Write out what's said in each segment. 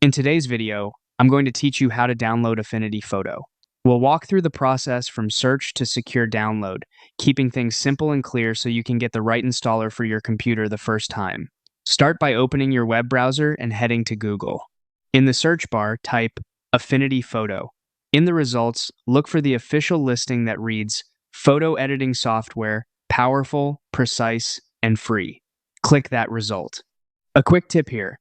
In today's video, I'm going to teach you how to download Affinity Photo. We'll walk through the process from search to secure download, keeping things simple and clear so you can get the right installer for your computer the first time. Start by opening your web browser and heading to Google. In the search bar, type Affinity Photo. In the results, look for the official listing that reads Photo Editing Software, Powerful, Precise, and Free. Click that result. A quick tip here.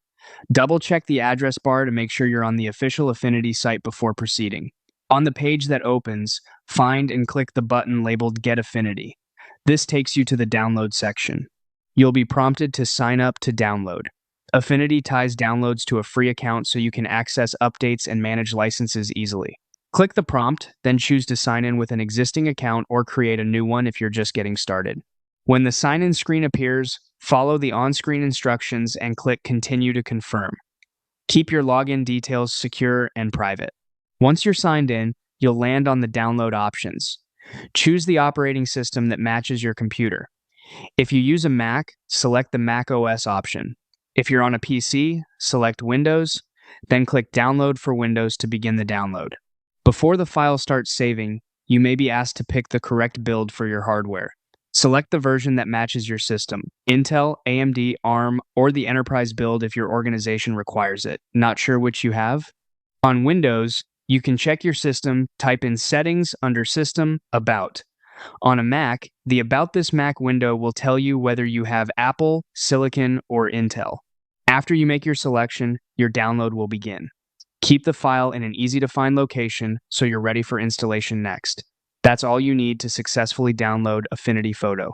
Double check the address bar to make sure you're on the official Affinity site before proceeding. On the page that opens, find and click the button labeled Get Affinity. This takes you to the download section. You'll be prompted to sign up to download. Affinity ties downloads to a free account so you can access updates and manage licenses easily. Click the prompt, then choose to sign in with an existing account or create a new one if you're just getting started. When the sign-in screen appears, follow the on-screen instructions and click Continue to confirm. Keep your login details secure and private. Once you're signed in, you'll land on the download options. Choose the operating system that matches your computer. If you use a Mac, select the Mac OS option. If you're on a PC, select Windows, then click Download for Windows to begin the download. Before the file starts saving, you may be asked to pick the correct build for your hardware. Select the version that matches your system, Intel, AMD, ARM, or the enterprise build if your organization requires it. Not sure which you have? On Windows, you can check your system, type in Settings under System, About. On a Mac, the About This Mac window will tell you whether you have Apple, Silicon, or Intel. After you make your selection, your download will begin. Keep the file in an easy-to-find location so you're ready for installation next. That's all you need to successfully download Affinity Photo.